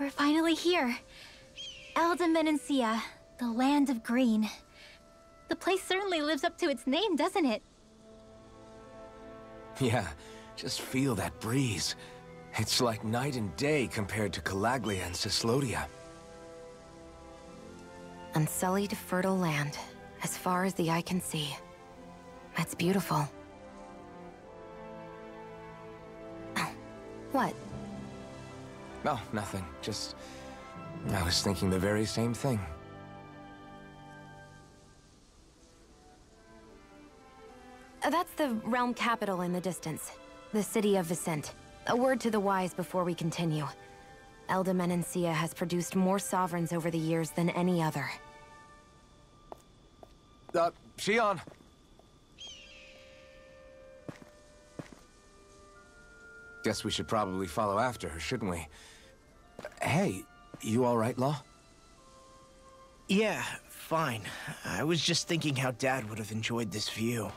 We're finally here. Elda, the land of green. The place certainly lives up to its name, doesn't it? Yeah, just feel that breeze. It's like night and day compared to Calaglia and Cyslodia. Unsullied, fertile land, as far as the eye can see. That's beautiful. Oh, what? No, nothing. Just... I was thinking the very same thing. That's the realm capital in the distance. The city of Vicent. A word to the wise before we continue. Elda Menancia has produced more sovereigns over the years than any other. Shionne! Guess we should probably follow after her, shouldn't we? Hey, you all right, Law? Yeah, fine. I was just thinking how Dad would have enjoyed this view.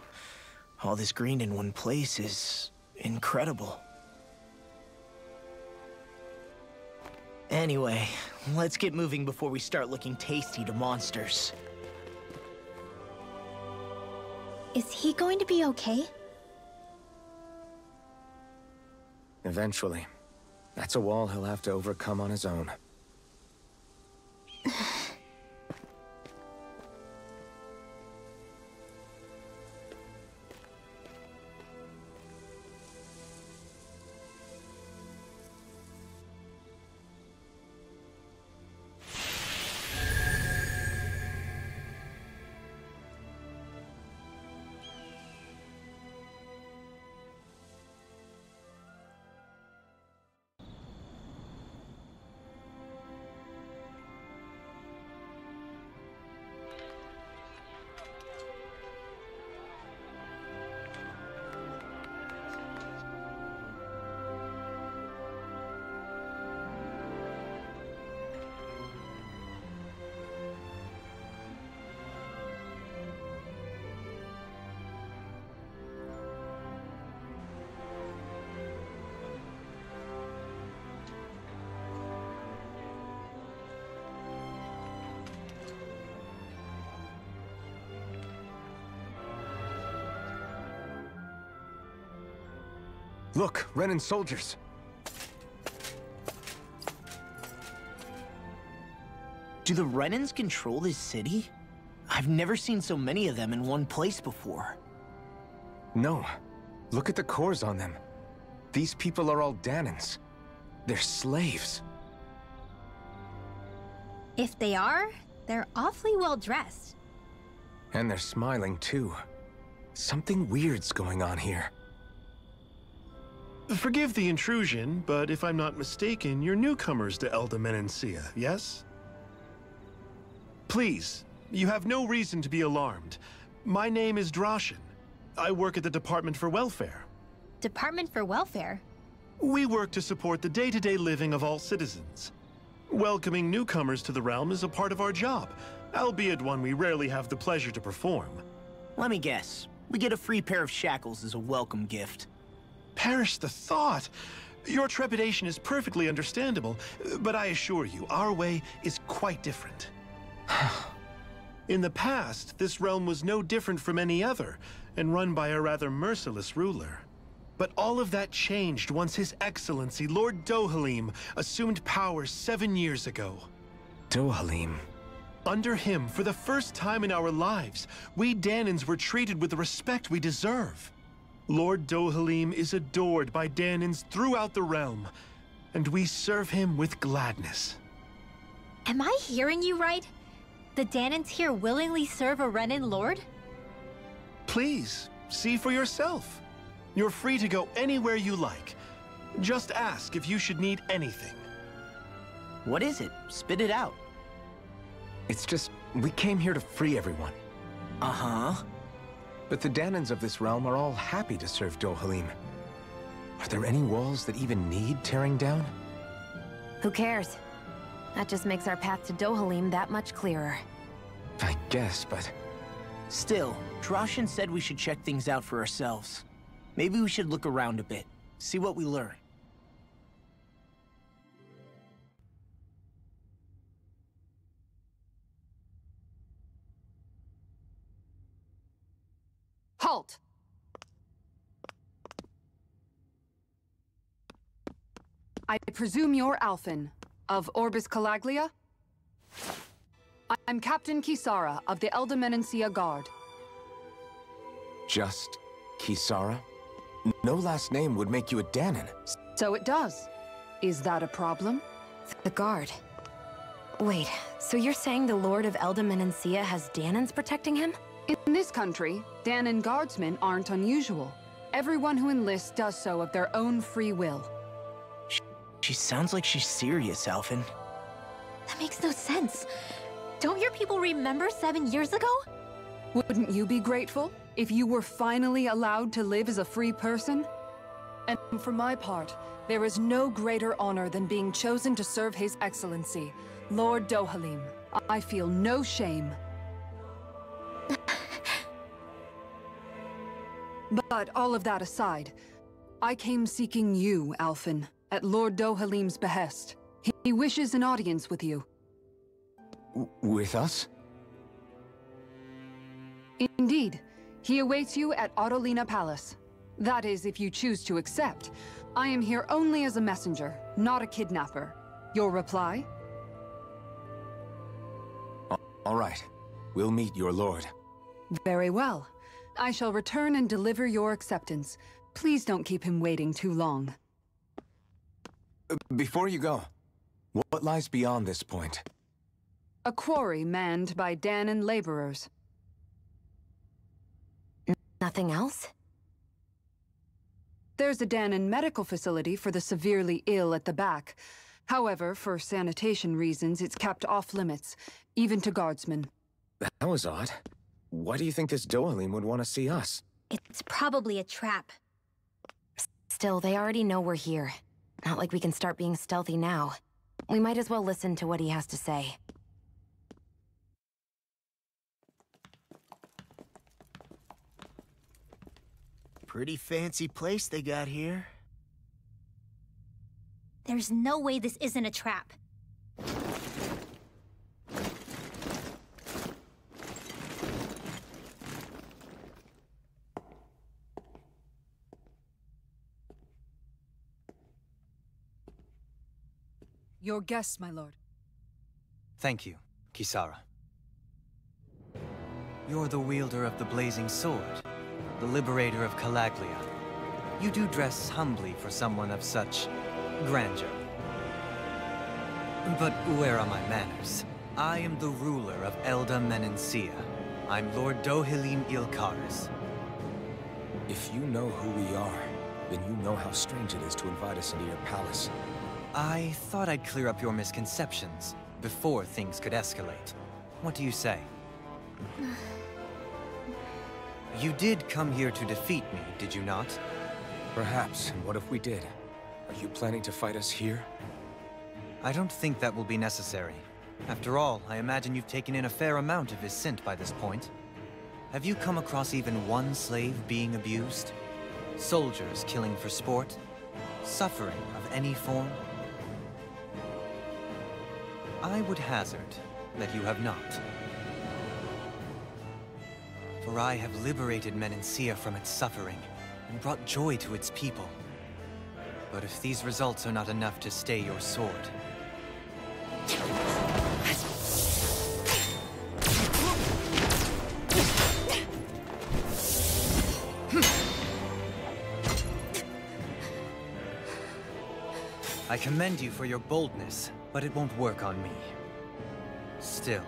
All this green in one place is incredible. Anyway, let's get moving before we start looking tasty to monsters. Is he going to be okay? Eventually. That's a wall he'll have to overcome on his own. Look, Renan's soldiers. Do the Renans control this city? I've never seen so many of them in one place before. No. Look at the cores on them. These people are all Danans. They're slaves. If they are, they're awfully well dressed. And they're smiling too. Something weird's going on here. Forgive the intrusion, but if I'm not mistaken, you're newcomers to Elda Menancia, yes? Please, you have no reason to be alarmed. My name is Droshin. I work at the Department for Welfare. Department for Welfare? We work to support the day-to-day living of all citizens. Welcoming newcomers to the realm is a part of our job, albeit one we rarely have the pleasure to perform. Let me guess. We get a free pair of shackles as a welcome gift. Perish the thought! Your trepidation is perfectly understandable, but I assure you, our way is quite different. In the past, this realm was no different from any other, and run by a rather merciless ruler. But all of that changed once His Excellency, Lord Dohalim, assumed power 7 years ago. Dohalim. Under him, for the first time in our lives, we Danans were treated with the respect we deserve. Lord Dohalim is adored by Danans throughout the realm, and we serve him with gladness. Am I hearing you right? The Danans here willingly serve a Renan lord? Please, see for yourself. You're free to go anywhere you like. Just ask if you should need anything. What is it? Spit it out. It's just, we came here to free everyone. Uh-huh. But the Danans of this realm are all happy to serve Dohalim. Are there any walls that even need tearing down? Who cares? That just makes our path to Dohalim that much clearer. I guess, but... Still, Droshin said we should check things out for ourselves. Maybe we should look around a bit, see what we learn. Halt! I presume you're Alphen, of Orbis Calaglia? I'm Captain Kisara of the Eldemenencia Guard. Just Kisara? No last name would make you a Danon. So it does. Is that a problem? The guard. Wait, so you're saying the Lord of Eldemenencia has Danons protecting him? In this country, Danon guardsmen aren't unusual. Everyone who enlists does so of their own free will. She sounds like she's serious, Alphen. That makes no sense. Don't your people remember 7 years ago? Wouldn't you be grateful if you were finally allowed to live as a free person? And for my part, there is no greater honor than being chosen to serve His Excellency, Lord Dohalim. I feel no shame. But all of that aside, I came seeking you, Alphen, at Lord Dohalim's behest. He wishes an audience with you. With us? Indeed. He awaits you at Autolina Palace. That is, if you choose to accept. I am here only as a messenger, not a kidnapper. Your reply? All right. We'll meet your lord. Very well. I shall return and deliver your acceptance. Please don't keep him waiting too long. Before you go, what lies beyond this point? A quarry manned by Danon laborers. Nothing else? There's a Danon medical facility for the severely ill at the back. However, for sanitation reasons, it's kept off limits, even to guardsmen. That was odd. Why do you think this Dohalim would want to see us? It's probably a trap. Still, they already know we're here. Not like we can start being stealthy now. We might as well listen to what he has to say. Pretty fancy place they got here. There's no way this isn't a trap. Your guests, my lord. Thank you, Kisara. You're the wielder of the blazing sword, the liberator of Calaglia. You do dress humbly for someone of such grandeur. But where are my manners? I am the ruler of Eldemenencia. I'm Lord Dohalim Ilkaris. If you know who we are, then you know how strange it is to invite us into your palace. I thought I'd clear up your misconceptions before things could escalate. What do you say? You did come here to defeat me, did you not? Perhaps, and what if we did? Are you planning to fight us here? I don't think that will be necessary. After all, I imagine you've taken in a fair amount of his scent by this point. Have you come across even one slave being abused? Soldiers killing for sport? Suffering of any form? I would hazard that you have not. For I have liberated Menencia from its suffering, and brought joy to its people. But if these results are not enough to stay your sword... I commend you for your boldness, but it won't work on me. Still,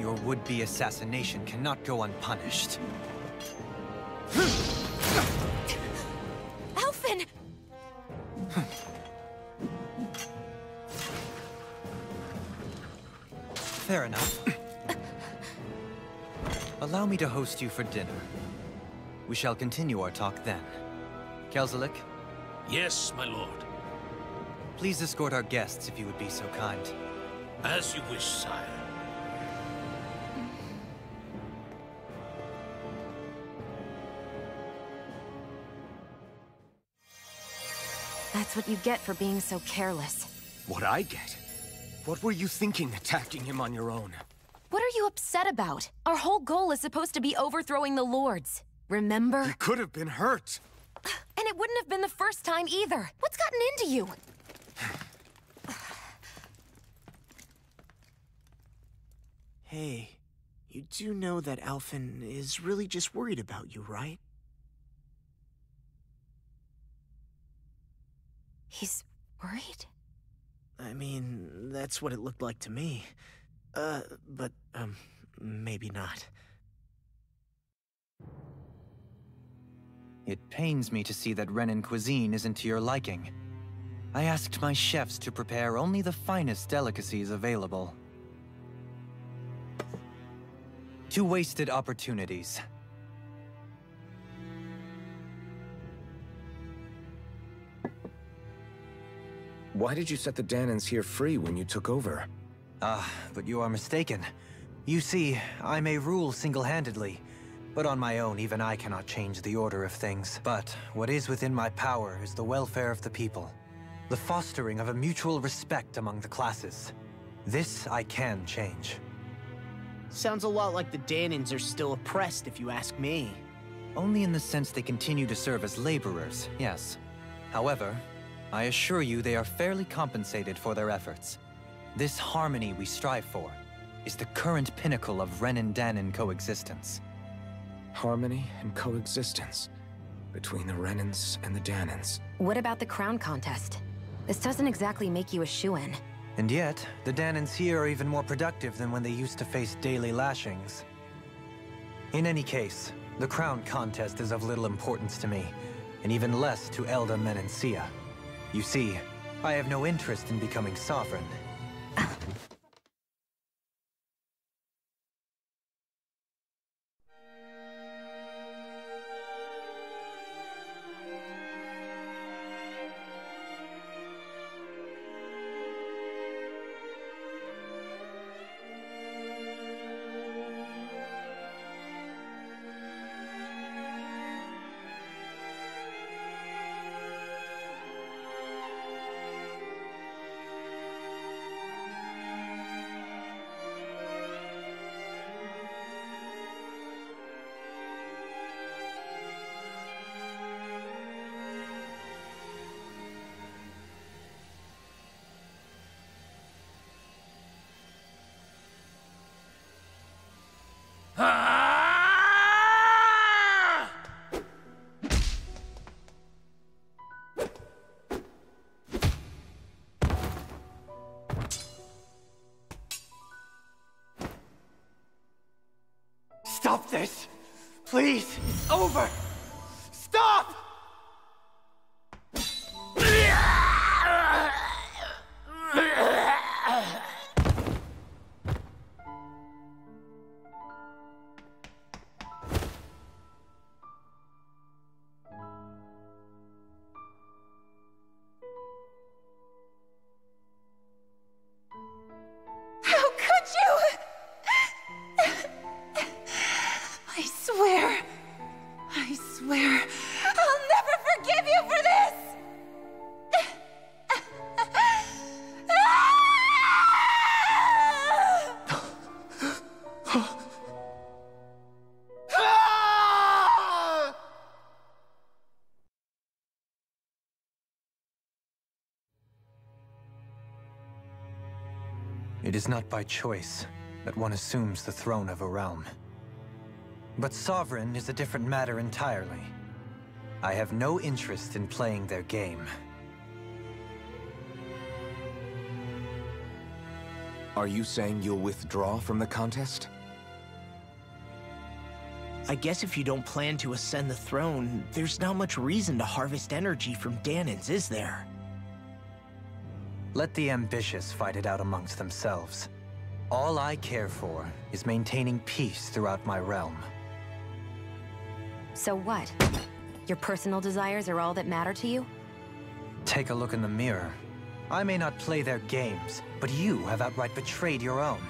your would-be assassination cannot go unpunished. Alphen! Fair enough. Allow me to host you for dinner. We shall continue our talk then. Kelzelik, Yes, my lord. please escort our guests if you would be so kind. As you wish, sire. That's what you get for being so careless. What I get? What were you thinking attacking him on your own? What are you upset about? Our whole goal is supposed to be overthrowing the Lords. Remember? He could have been hurt. And it wouldn't have been the first time either. What's gotten into you? Hey, you do know that Alphen is really just worried about you, right? He's worried? I mean, that's what it looked like to me. But maybe not. It pains me to see that Renan cuisine isn't to your liking. I asked my chefs to prepare only the finest delicacies available. 2 wasted opportunities. Why did you set the Danans here free when you took over? But you are mistaken. You see, I may rule single-handedly, but on my own, even I cannot change the order of things. But what is within my power is the welfare of the people, the fostering of a mutual respect among the classes. This I can change. Sounds a lot like the Danans are still oppressed, if you ask me. Only in the sense they continue to serve as laborers, yes. However, I assure you they are fairly compensated for their efforts. This harmony we strive for is the current pinnacle of Renan-Danan coexistence. Harmony and coexistence between the Renans and the Danans. What about the crown contest? This doesn't exactly make you a Shionne. And yet, the Danans here are even more productive than when they used to face daily lashings. In any case, the crown contest is of little importance to me, and even less to Elda Menencia. You see, I have no interest in becoming sovereign. Stop this! Please! It's over! Stop! How could you? I swear, I'll never forgive you for this! It is not by choice that one assumes the throne of a realm. But sovereign is a different matter entirely. I have no interest in playing their game. Are you saying you'll withdraw from the contest? I guess if you don't plan to ascend the throne, there's not much reason to harvest energy from Danans, is there? Let the ambitious fight it out amongst themselves. All I care for is maintaining peace throughout my realm. So what? Your personal desires are all that matter to you? Take a look in the mirror. I may not play their games, but you have outright betrayed your own.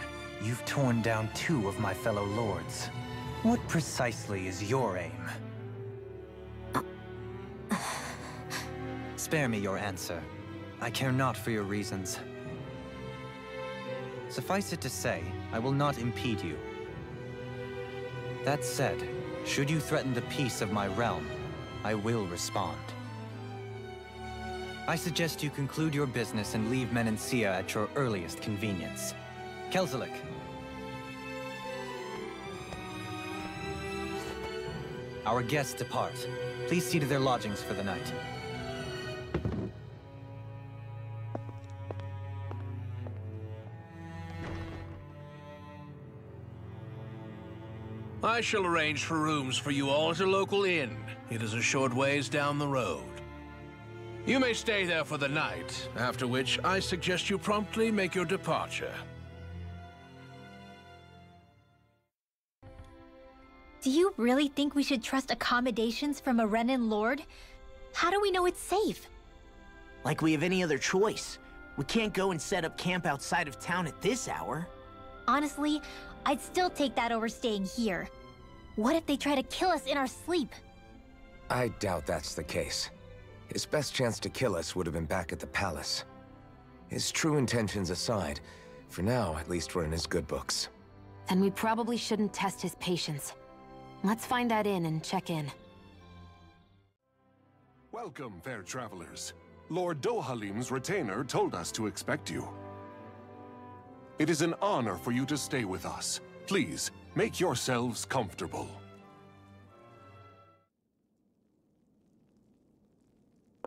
You've torn down 2 of my fellow lords. What precisely is your aim? Spare me your answer. I care not for your reasons. Suffice it to say, I will not impede you. That said, should you threaten the peace of my realm, I will respond. I suggest you conclude your business and leave Menancia at your earliest convenience. Kelzelik. Our guests depart. Please see to their lodgings for the night. I shall arrange for rooms for you all at a local inn. It is a short ways down the road. You may stay there for the night, after which I suggest you promptly make your departure. Do you really think we should trust accommodations from a Renan lord? How do we know it's safe? Like we have any other choice. We can't go and set up camp outside of town at this hour. Honestly, I'd still take that over staying here. What if they try to kill us in our sleep? I doubt that's the case. His best chance to kill us would have been back at the palace. His true intentions aside, for now, at least we're in his good books. Then we probably shouldn't test his patience. Let's find that inn and check in. Welcome, fair travelers. Lord Dohalim's retainer told us to expect you. It is an honor for you to stay with us. Please, make yourselves comfortable.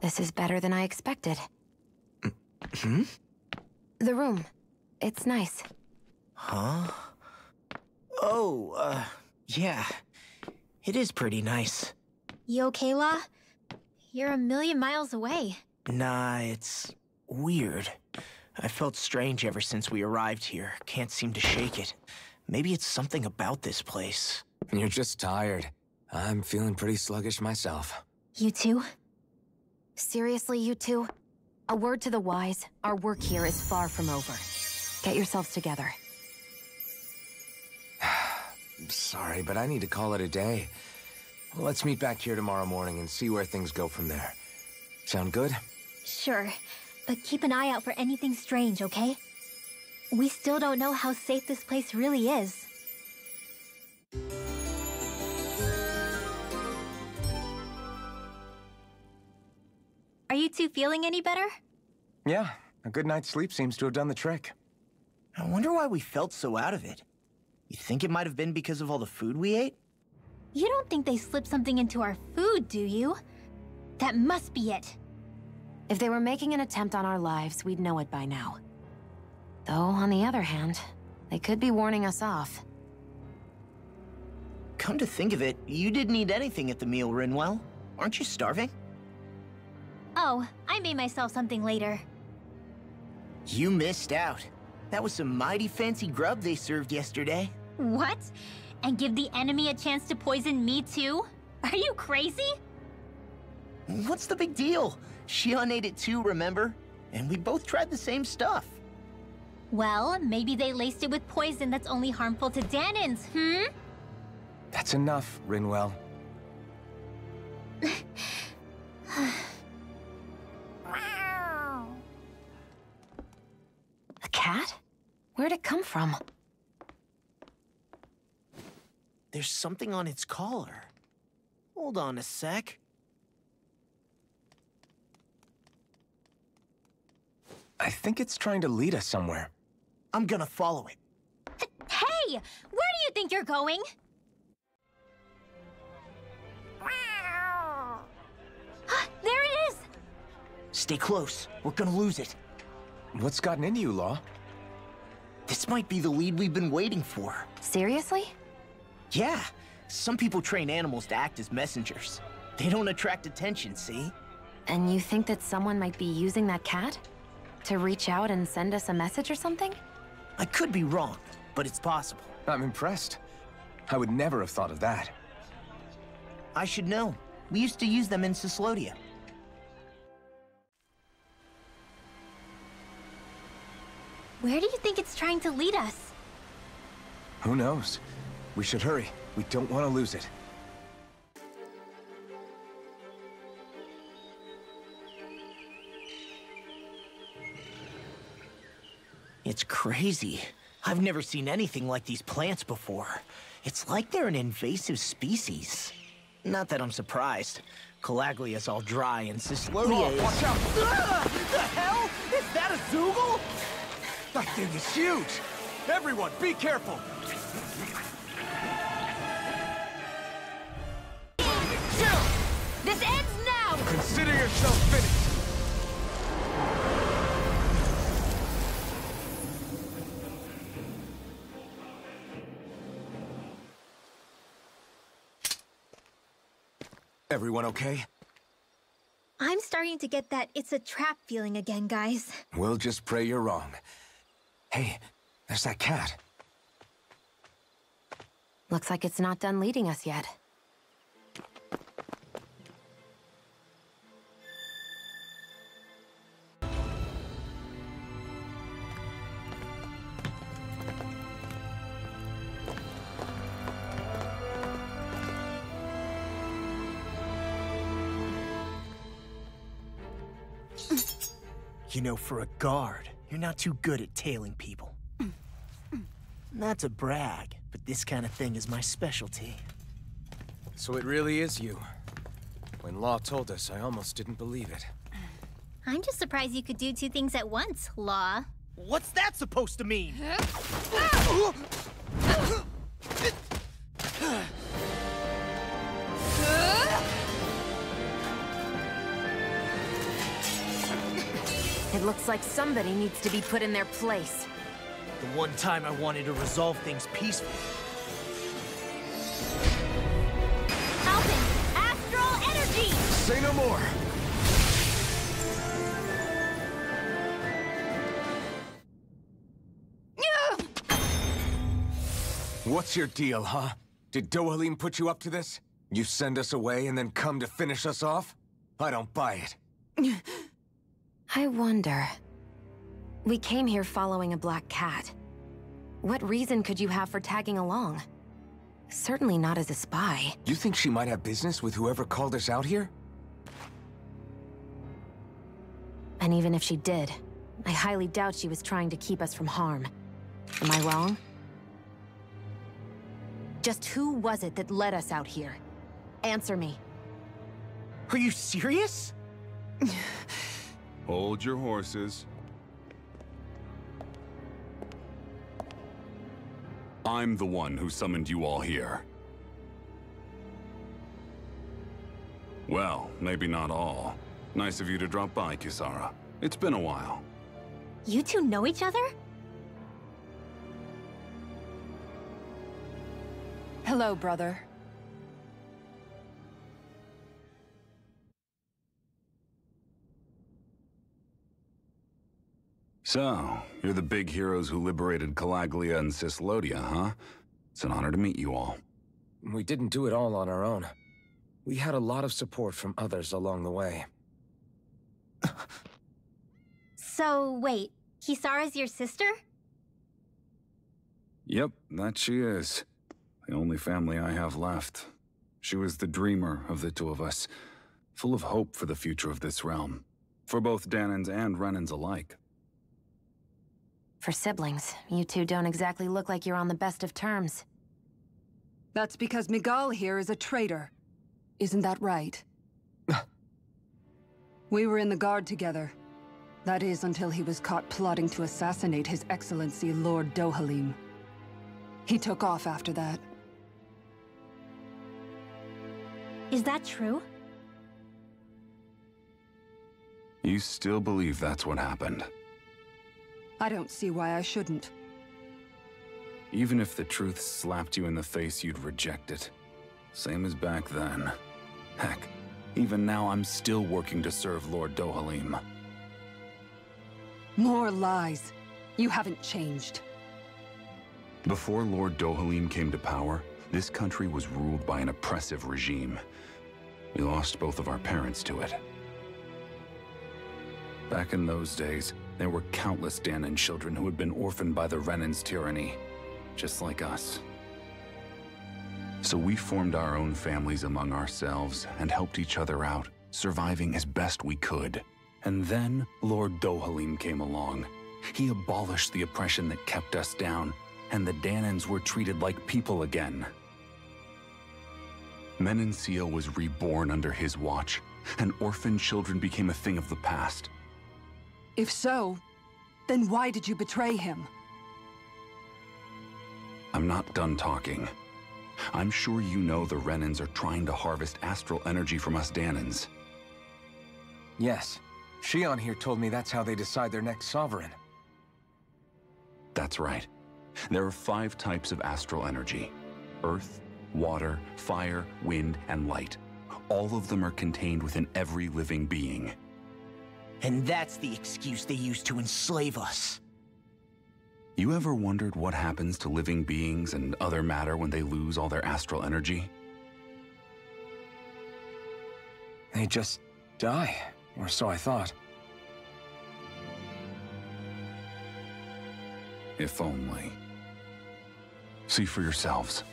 This is better than I expected. Hmm? The room. It's nice. Huh? Oh, yeah. It is pretty nice. You okay, La? You're a million miles away. Nah, it's weird. I felt strange ever since we arrived here. Can't seem to shake it. Maybe it's something about this place. You're just tired. I'm feeling pretty sluggish myself. You too? Seriously, you two? A word to the wise, our work here is far from over. Get yourselves together. Sorry, but I need to call it a day. Let's meet back here tomorrow morning and see where things go from there. Sound good? Sure, but keep an eye out for anything strange, okay? We still don't know how safe this place really is. Are you two feeling any better? Yeah, a good night's sleep seems to have done the trick. I wonder why we felt so out of it. You think it might have been because of all the food we ate? You don't think they slipped something into our food, do you? That must be it. If they were making an attempt on our lives, we'd know it by now. Though, on the other hand, they could be warning us off. Come to think of it, you didn't eat anything at the meal, Rinwell. Aren't you starving? Oh, I made myself something later. You missed out. That was some mighty fancy grub they served yesterday. What? And give the enemy a chance to poison me too? Are you crazy? What's the big deal? Shionne ate it too, remember? And we both tried the same stuff. Well, maybe they laced it with poison that's only harmful to Danans, That's enough, Rinwell. A cat? Where'd it come from? There's something on its collar. Hold on a sec. I think it's trying to lead us somewhere. I'm gonna follow it. Hey! Where do you think you're going? There it is! Stay close. We're gonna lose it. What's gotten into you, Law? This might be the lead we've been waiting for. Seriously? Yeah. Some people train animals to act as messengers. They don't attract attention, see? And you think that someone might be using that cat? To reach out and send us a message or something? I could be wrong, but it's possible. I'm impressed. I would never have thought of that. I should know. We used to use them in Cyslodia. Where do you think it's trying to lead us? Who knows? We should hurry. We don't want to lose it. It's crazy. I've never seen anything like these plants before. It's like they're an invasive species. Not that I'm surprised. Calaglia's all dry and Cyslodia is... Watch out! The hell? Is that a Zoogle? That thing is huge! Everyone, be careful! This ends now! Consider yourself finished! Everyone okay? I'm starting to get that it's a trap feeling again, guys. We'll just pray you're wrong. Hey, there's that cat. Looks like it's not done leading us yet. You know, for a guard, you're not too good at tailing people. Not to brag, but this kind of thing is my specialty. So it really is you. When Law told us, I almost didn't believe it. I'm just surprised you could do two things at once, Law. What's that supposed to mean? It looks like somebody needs to be put in their place. The one time I wanted to resolve things peacefully. Alphen, astral energy! Say no more! What's your deal, huh? Did Dohalim put you up to this? You send us away and then come to finish us off? I don't buy it. I wonder... We came here following a black cat. What reason could you have for tagging along? Certainly not as a spy. You think she might have business with whoever called us out here? And even if she did, I highly doubt she was trying to keep us from harm. Am I wrong? Just who was it that led us out here? Answer me. Are you serious? Hold your horses. I'm the one who summoned you all here. Well, maybe not all. Nice of you to drop by, Kisara. It's been a while. You two know each other? Hello, brother. So, you're the big heroes who liberated Calaglia and Cyslodia, huh? It's an honor to meet you all. We didn't do it all on our own. We had a lot of support from others along the way. So, wait. Kisara's your sister? Yep, that she is. The only family I have left. She was the dreamer of the two of us, full of hope for the future of this realm, for both Danans and Renans alike. For siblings, you two don't exactly look like you're on the best of terms. That's because Miguel here is a traitor. Isn't that right? We were in the Guard together. That is, until he was caught plotting to assassinate His Excellency Lord Dohalim. He took off after that. Is that true? You still believe that's what happened? I don't see why I shouldn't. Even if the truth slapped you in the face, you'd reject it. Same as back then. Heck, even now I'm still working to serve Lord Dohalim. More lies. You haven't changed. Before Lord Dohalim came to power, this country was ruled by an oppressive regime. We lost both of our parents to it. Back in those days, there were countless Danan children who had been orphaned by the Renan's tyranny, just like us. So we formed our own families among ourselves and helped each other out, surviving as best we could. And then Lord Dohalim came along. He abolished the oppression that kept us down, and the Danans were treated like people again. Menancia was reborn under his watch, and orphan children became a thing of the past. If so, then why did you betray him? I'm not done talking. I'm sure you know the Renans are trying to harvest astral energy from us Danans. Yes. Shionne here told me that's how they decide their next sovereign. That's right. There are 5 types of astral energy: earth, water, fire, wind, and light. All of them are contained within every living being. And that's the excuse they use to enslave us. You ever wondered what happens to living beings and other matter when they lose all their astral energy? They just die, or so I thought. If only. See for yourselves.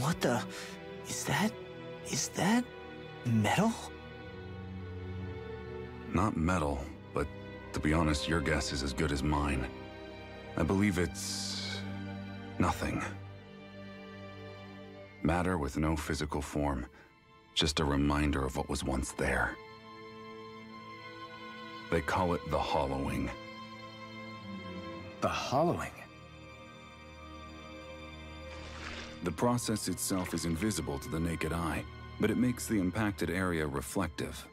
What the... Is that metal? Not metal, but to be honest, your guess is as good as mine. I believe it's... nothing. Matter with no physical form. Just a reminder of what was once there. They call it the hollowing. The hollowing? The process itself is invisible to the naked eye, but it makes the impacted area reflective.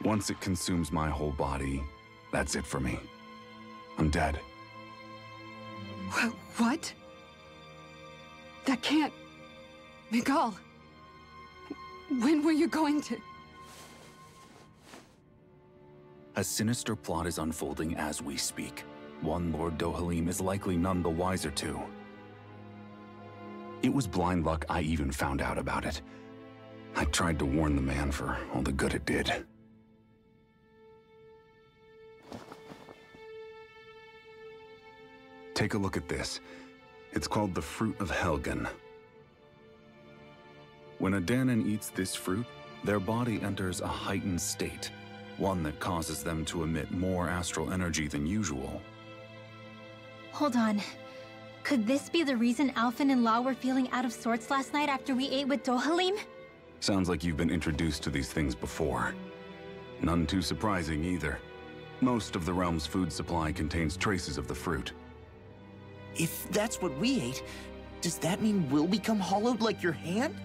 Once it consumes my whole body, that's it for me. I'm dead. What? That can't... Miguel, when were you going to... A sinister plot is unfolding as we speak. One Lord Dohalim is likely none the wiser to. It was blind luck I even found out about it. I tried to warn the man for all the good it did. Take a look at this. It's called the Fruit of Helgen. When a Danan eats this fruit, their body enters a heightened state, one that causes them to emit more astral energy than usual. Hold on. Could this be the reason Alphen and Law were feeling out of sorts last night after we ate with Dohalim? Sounds like you've been introduced to these things before. None too surprising either. Most of the realm's food supply contains traces of the fruit. If that's what we ate, does that mean we'll become hollowed like your hand?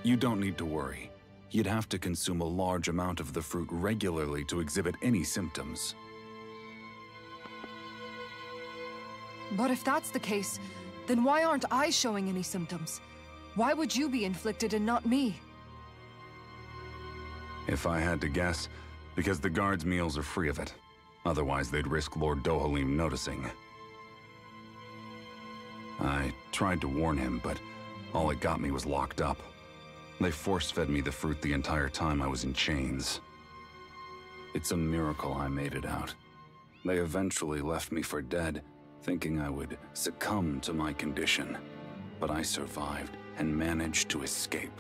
You don't need to worry. You'd have to consume a large amount of the fruit regularly to exhibit any symptoms. But if that's the case, then why aren't I showing any symptoms? Why would you be inflicted and not me? If I had to guess, because the guards' meals are free of it. Otherwise, they'd risk Lord Dohalim noticing. I tried to warn him, but all it got me was locked up. They force-fed me the fruit the entire time I was in chains. It's a miracle I made it out. They eventually left me for dead, thinking I would succumb to my condition. But I survived and managed to escape.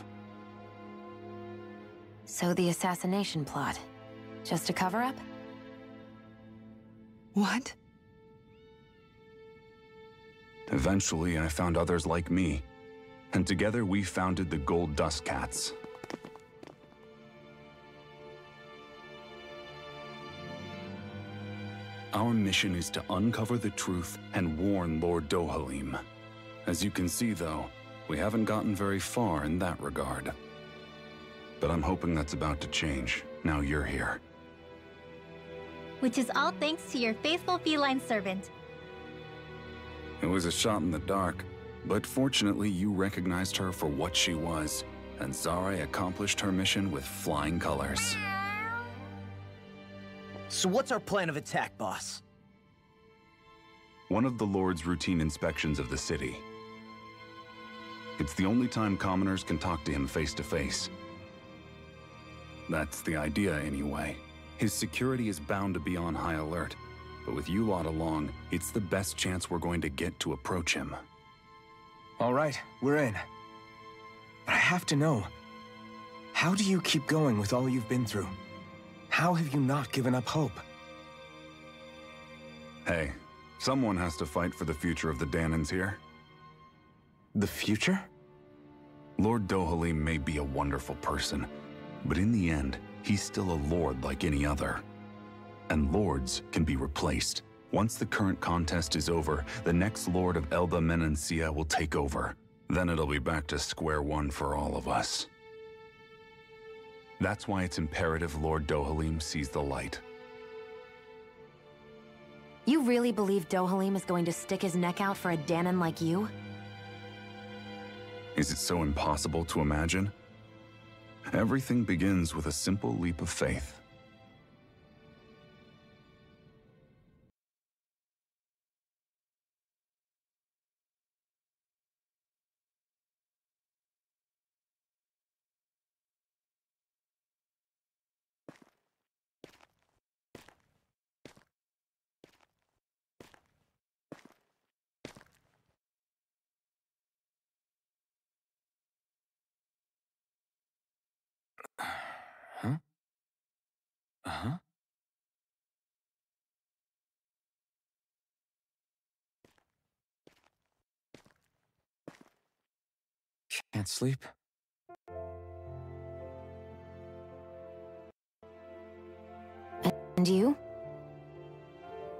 So the assassination plot, just a cover-up? What? Eventually, I found others like me, and together we founded the Gold Dust Cats. Our mission is to uncover the truth and warn Lord Dohalim. As you can see, though, we haven't gotten very far in that regard. But I'm hoping that's about to change, now you're here. Which is all thanks to your faithful feline servant. It was a shot in the dark, but fortunately you recognized her for what she was, and Zare accomplished her mission with flying colors. So what's our plan of attack, boss? One of the Lord's routine inspections of the city. It's the only time commoners can talk to him face to face. That's the idea, anyway. His security is bound to be on high alert, but with you lot along, it's the best chance we're going to get to approach him. All right, we're in. But I have to know, how do you keep going with all you've been through? How have you not given up hope? Hey, someone has to fight for the future of the Danans here. The future? Lord Dohalim may be a wonderful person, but in the end, he's still a lord like any other. And lords can be replaced. Once the current contest is over, the next lord of Elda Menancia will take over. Then it'll be back to square one for all of us. That's why it's imperative Lord Dohalim sees the light. You really believe Dohalim is going to stick his neck out for a Danan like you? Is it so impossible to imagine? Everything begins with a simple leap of faith. Huh? Uh-huh. Can't sleep? And you?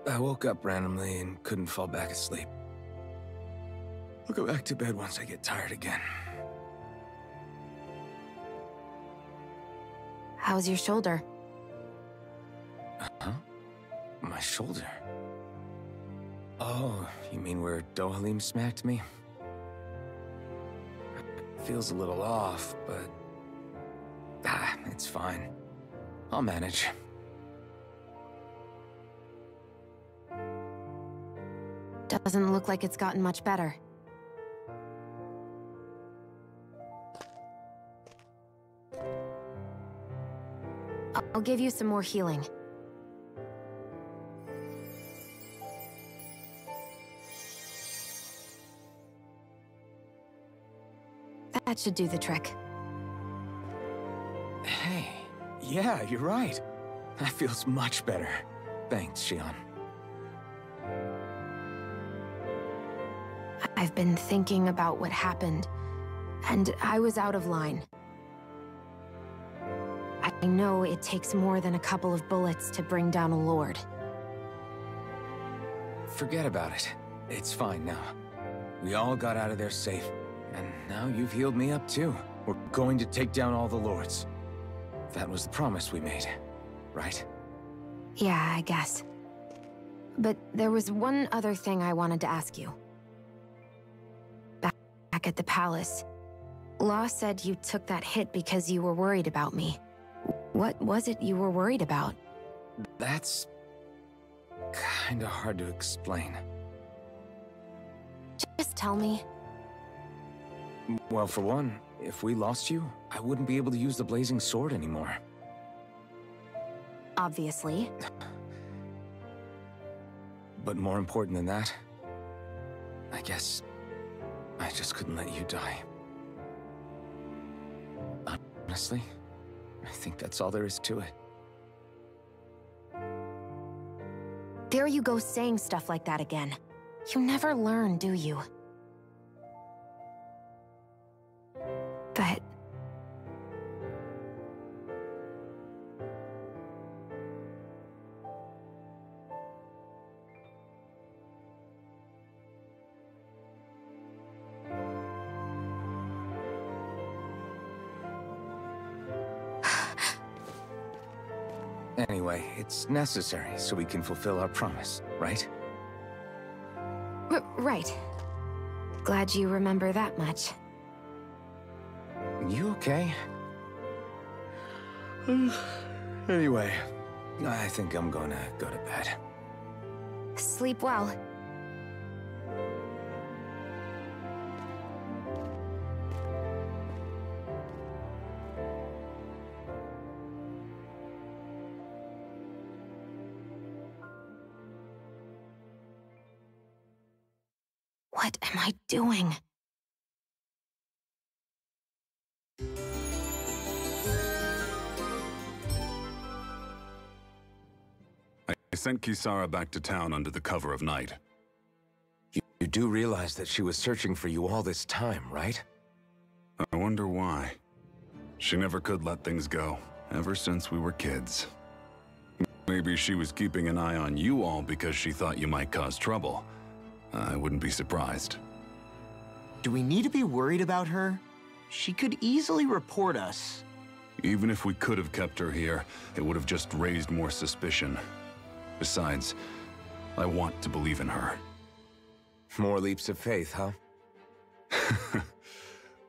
I woke up randomly and couldn't fall back asleep. I'll go back to bed once I get tired again. How's your shoulder? Huh? My shoulder? Oh, you mean where Dohalim smacked me? Feels a little off, but... it's fine. I'll manage. Doesn't look like it's gotten much better. I'll give you some more healing. That should do the trick. Hey, yeah, you're right. That feels much better. Thanks, Shionne. I've been thinking about what happened, and I was out of line. I know it takes more than a couple of bullets to bring down a lord. Forget about it. It's fine now. We all got out of there safe, and now you've healed me up too. We're going to take down all the lords. That was the promise we made, right? Yeah, I guess. But there was one other thing I wanted to ask you. Back at the palace, Law said you took that hit because you were worried about me. What was it you were worried about? That's... kinda hard to explain. Just tell me. Well, for one, if we lost you, I wouldn't be able to use the blazing sword anymore. Obviously. But more important than that, I guess I just couldn't let you die. Honestly, I think that's all there is to it. There you go saying stuff like that again. You never learn, do you? But... Anyway, it's necessary so we can fulfill our promise, right? Right. Glad you remember that much. You okay? Anyway, I think I'm gonna go to bed. Sleep well. What am I doing? sent Kisara back to town under the cover of night. You do realize that she was searching for you all this time, right? I wonder why. She never could let things go, ever since we were kids. Maybe she was keeping an eye on you all because she thought you might cause trouble. I wouldn't be surprised. Do we need to be worried about her? She could easily report us. Even if we could have kept her here, it would have just raised more suspicion. Besides, I want to believe in her. More leaps of faith, huh?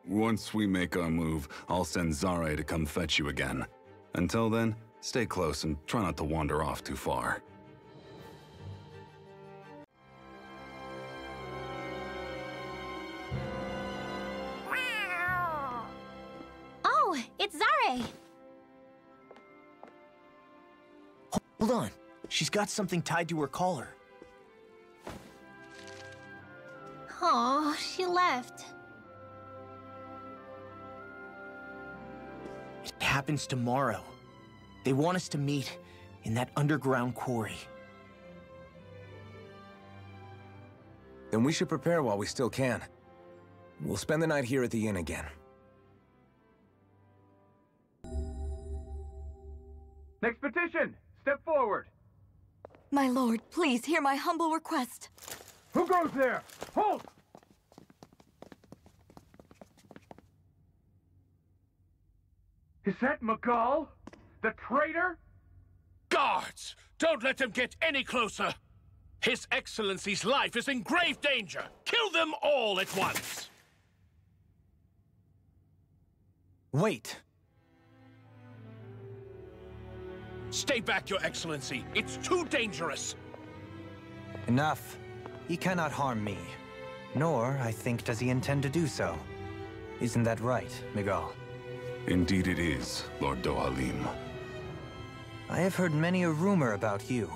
Once we make our move, I'll send Zare to come fetch you again. Until then, stay close and try not to wander off too far. Oh, it's Zare! Hold on. She's got something tied to her collar. Oh, she left. It happens tomorrow. They want us to meet in that underground quarry. Then we should prepare while we still can. We'll spend the night here at the inn again. Next petition! Step forward! My lord, please hear my humble request. Who goes there? Halt! Is that Magal? The traitor? Guards! Don't let them get any closer! His Excellency's life is in grave danger! Kill them all at once! Wait! Stay back, Your Excellency! It's too dangerous! Enough. He cannot harm me. Nor, I think, does he intend to do so. Isn't that right, Miguel? Indeed it is, Lord Dohalim. I have heard many a rumor about you,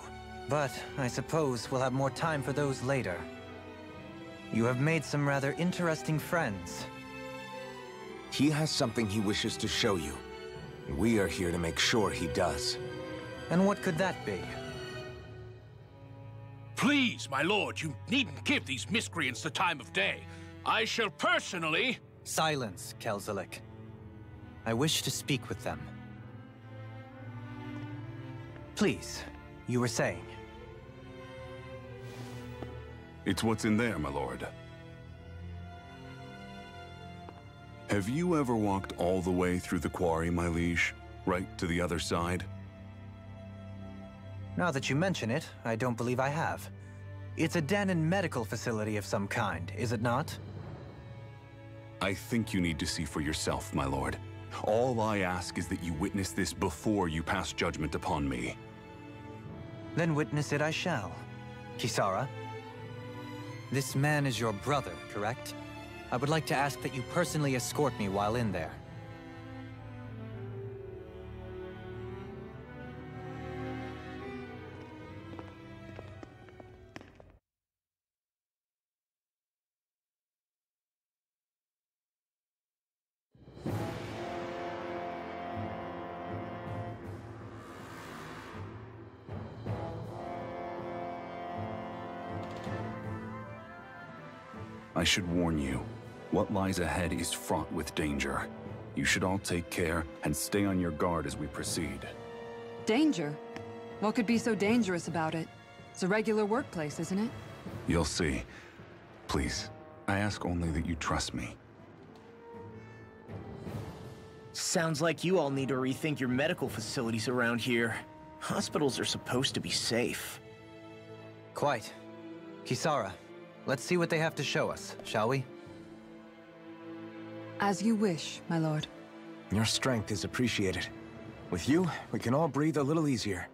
but I suppose we'll have more time for those later. You have made some rather interesting friends. He has something he wishes to show you. We are here to make sure he does. And what could that be? Please, my lord, you needn't give these miscreants the time of day. I shall personally... Silence, Kelzelik. I wish to speak with them. Please, you were saying. It's what's in there, my lord. Have you ever walked all the way through the quarry, my liege? Right to the other side? Now that you mention it, I don't believe I have. It's a den and medical facility of some kind, is it not? I think you need to see for yourself, my lord. All I ask is that you witness this before you pass judgment upon me. Then witness it I shall. Kisara, this man is your brother, correct? I would like to ask that you personally escort me while in there. I should warn you, what lies ahead is fraught with danger. You should all take care and stay on your guard as we proceed. Danger? What could be so dangerous about it? It's a regular workplace, isn't it? You'll see. Please, I ask only that you trust me. Sounds like you all need to rethink your medical facilities around here. Hospitals are supposed to be safe. Quite. Kisara, let's see what they have to show us, shall we? As you wish, my lord. Your strength is appreciated. With you, we can all breathe a little easier.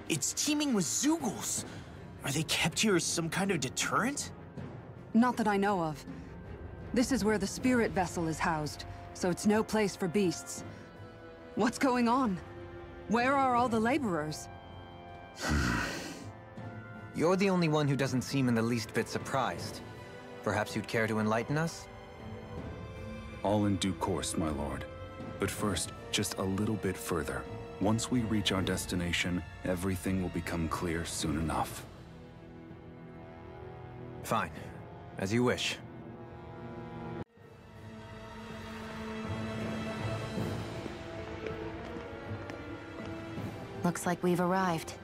It's teeming with Zeugles. Are they kept here as some kind of deterrent? Not that I know of. This is where the spirit vessel is housed, so it's no place for beasts. What's going on? Where are all the laborers? You're the only one who doesn't seem in the least bit surprised. Perhaps you'd care to enlighten us? All in due course, my lord. But first, just a little bit further. Once we reach our destination, everything will become clear soon enough. Fine. As you wish. Looks like we've arrived.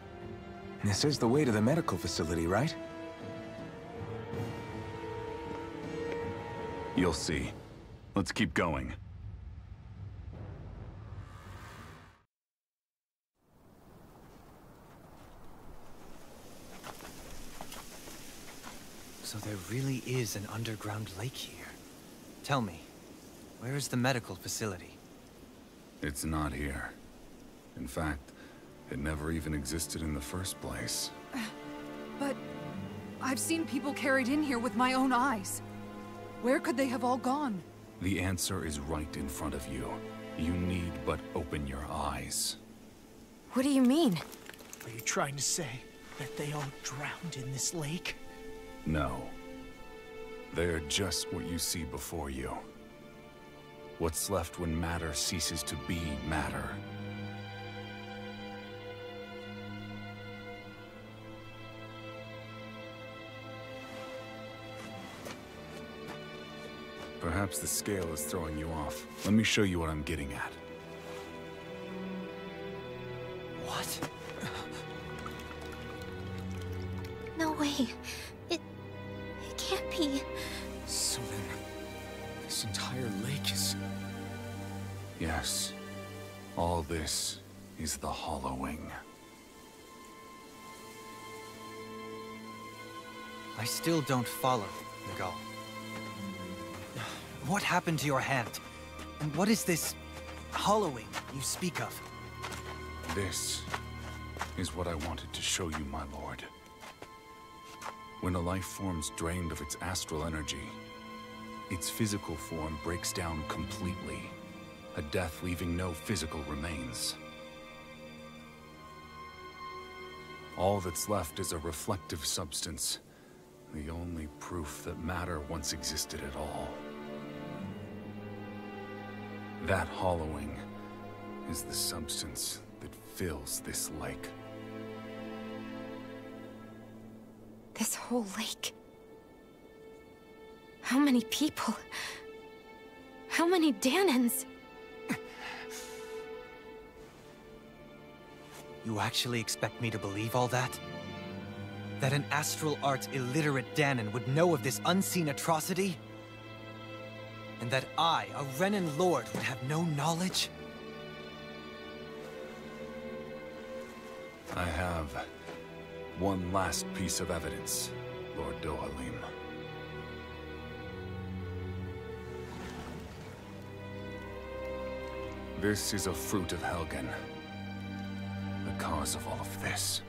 This is the way to the medical facility, right? You'll see. Let's keep going. So there really is an underground lake here. Tell me, where is the medical facility? It's not here. In fact, it never even existed in the first place. But I've seen people carried in here with my own eyes. Where could they have all gone? The answer is right in front of you. You need but open your eyes. What do you mean? Are you trying to say that they all drowned in this lake? No. They are just what you see before you. What's left when matter ceases to be matter. Perhaps the scale is throwing you off. Let me show you what I'm getting at. What? No way. It can't be. So then, this entire lake is... Yes. All this is the hollowing. I still don't follow, Miguel. What happened to your hand? And what is this hollowing you speak of? This is what I wanted to show you, my lord. When a life form's drained of its astral energy, its physical form breaks down completely, a death leaving no physical remains. All that's left is a reflective substance, the only proof that matter once existed at all. That hollowing is the substance that fills this lake. This whole lake. How many people? How many Danans? You actually expect me to believe all that? That an astral arts illiterate Danan would know of this unseen atrocity? And that I, a Renan lord, would have no knowledge? I have one last piece of evidence, Lord Dohalim. This is a fruit of Helgen, the cause of all of this.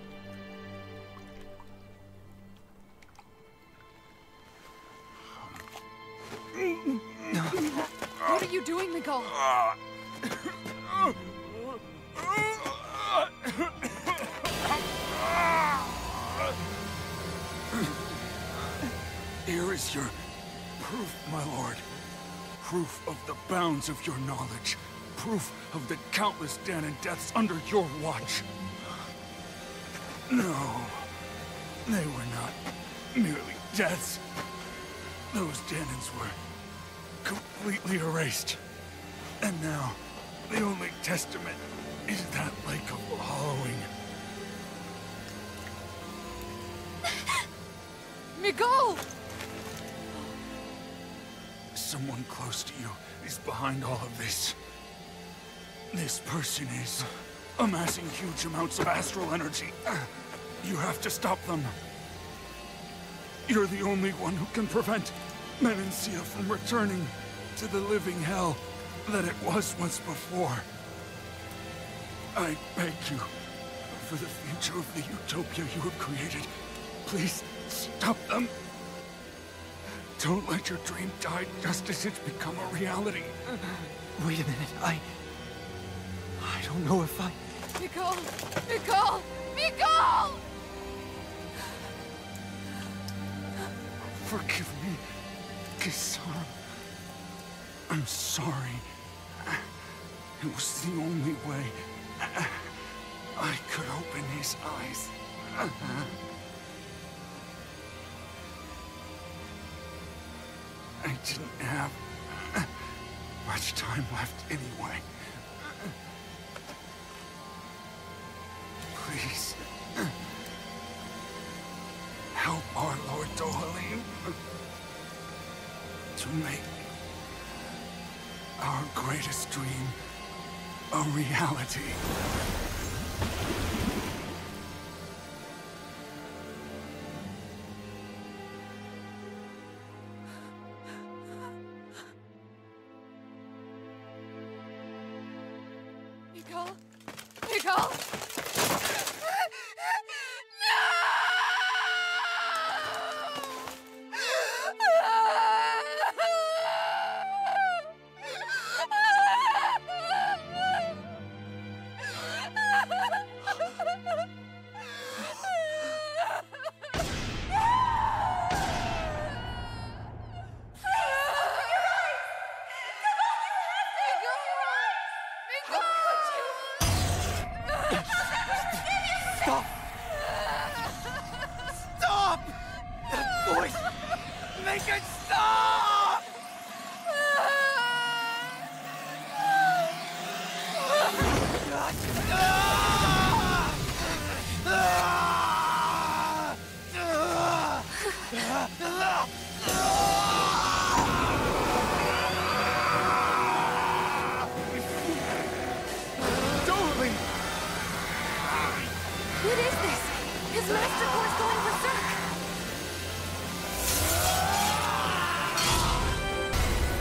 What are you doing, Miguel? Here is your proof, my lord. Proof of the bounds of your knowledge. Proof of the countless Danan deaths under your watch. No, they were not merely deaths. Those Danans were completely erased. And now, the only testament is that lake of hollowing. Miguel! Someone close to you is behind all of this. This person is amassing huge amounts of astral energy. You have to stop them. You're the only one who can prevent Menancia from returning to the living hell that it was once before. I beg you, for the future of the utopia you have created, please stop them. Don't let your dream die just as it's become a reality. Wait a minute, I don't know if I... Miguel! Miguel! Miguel! Forgive me, Kisara. I'm sorry. It was the only way I could open his eyes. I didn't have much time left anyway. Please, help our Lord Dohalim to make our greatest dream a reality. Nicole? Nicole? Stop! Stop! That voice! Make it stop! Dohalim! What is this? His master core is going berserk!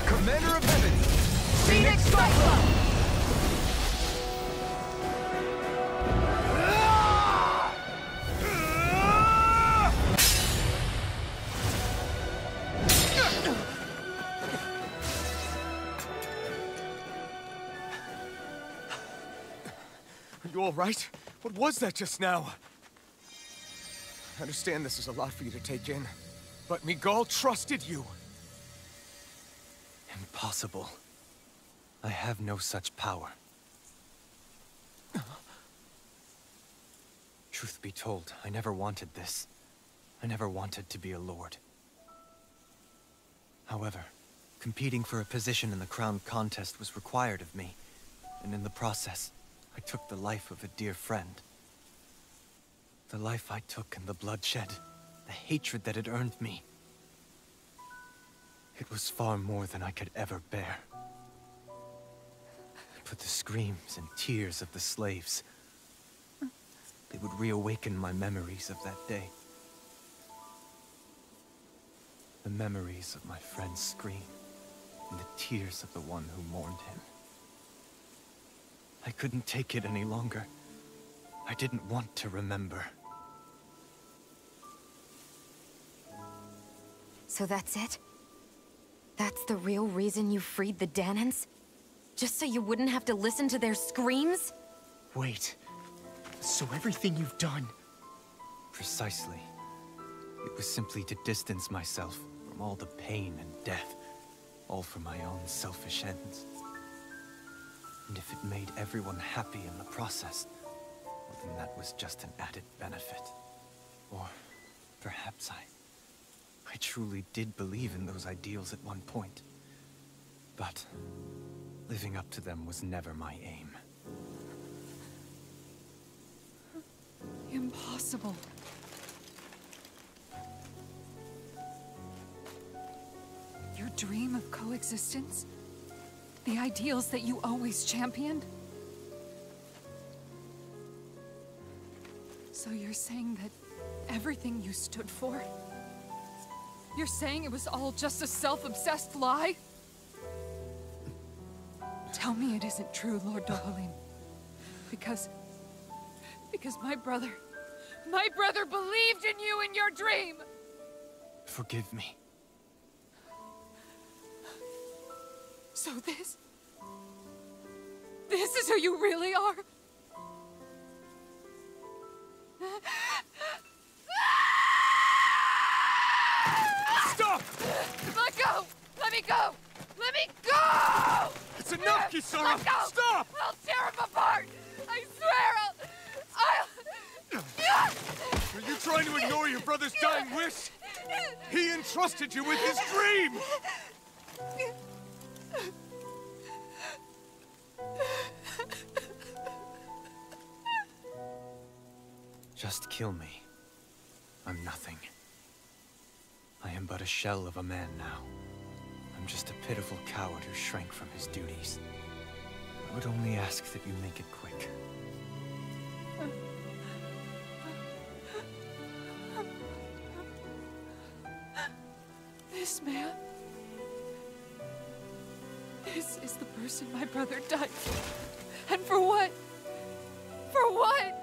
Commander of Heaven! Phoenix Cyclone! Are you all right? What was that just now? I understand this is a lot for you to take in, but Miguel trusted you. Impossible. I have no such power. Truth be told, I never wanted this. I never wanted to be a lord. However, competing for a position in the crown contest was required of me, and in the process, I took the life of a dear friend. The life I took and the bloodshed, the hatred that it earned me. It was far more than I could ever bear. But the screams and tears of the slaves, they would reawaken my memories of that day. The memories of my friend's scream and the tears of the one who mourned him. I couldn't take it any longer. I didn't want to remember. So that's it? That's the real reason you freed the Danans? Just so you wouldn't have to listen to their screams? Wait. So everything you've done... Precisely. It was simply to distance myself from all the pain and death, all for my own selfish ends. And if it made everyone happy in the process, well, then that was just an added benefit. Or perhaps I truly did believe in those ideals at one point. But living up to them was never my aim. Impossible. Your dream of coexistence? The ideals that you always championed? So you're saying that everything you stood for? You're saying it was all just a self-obsessed lie? Tell me it isn't true, Lord Dohalim. Because my brother believed in you in your dream! Forgive me. So this is who you really are? Stop! me go! Let me go! It's enough, Kisara! Let go! Stop! I'll tear him apart! I swear I'll... Are you trying to ignore your brother's dying wish? He entrusted you with his dream! Just kill me. I'm nothing. I am but a shell of a man now. I'm just a pitiful coward who shrank from his duties. I would only ask that you make it quick. This man... This is the person my brother died for. And for what? For what?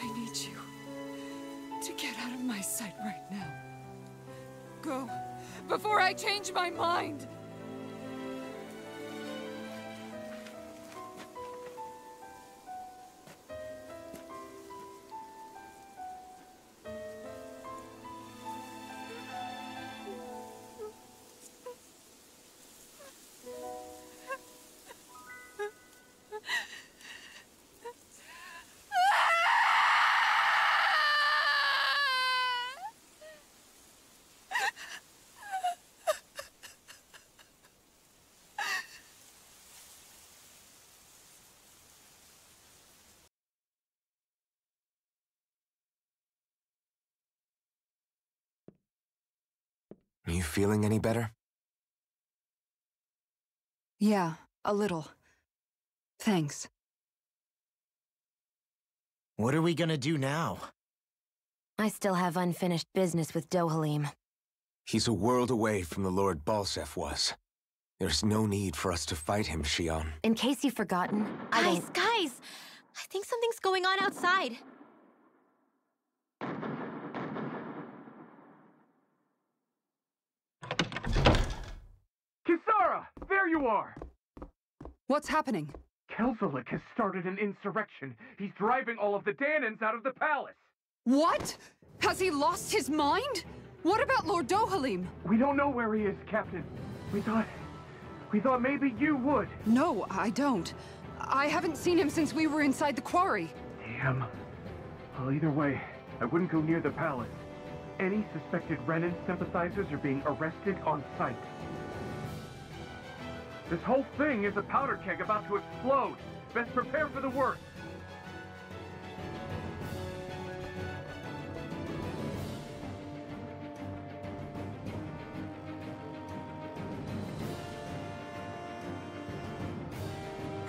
I need you to get out of my sight right now. Go, before I change my mind! Are you feeling any better? Yeah, a little. Thanks. What are we gonna do now? I still have unfinished business with Dohalim. He's a world away from the Lord Balsef was. There's no need for us to fight him, Shionne. In case you've forgotten, Guys, I think something's going on outside. Kisara! There you are! What's happening? Kelzolik has started an insurrection. He's driving all of the Danans out of the palace. What? Has he lost his mind? What about Lord Dohalim? We don't know where he is, Captain. We thought maybe you would. No, I don't. I haven't seen him since we were inside the quarry. Damn. Well, either way, I wouldn't go near the palace. Any suspected Renan sympathizers are being arrested on sight. This whole thing is a powder keg about to explode. Best prepare for the worst.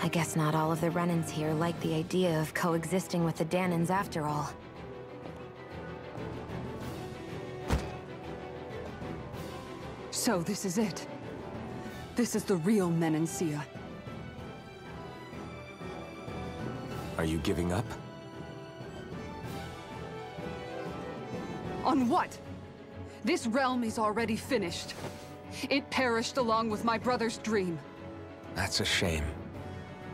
I guess not all of the Renans here like the idea of coexisting with the Danans after all. So this is it. This is the real Menancia. Are you giving up? On what? This realm is already finished. It perished along with my brother's dream. That's a shame.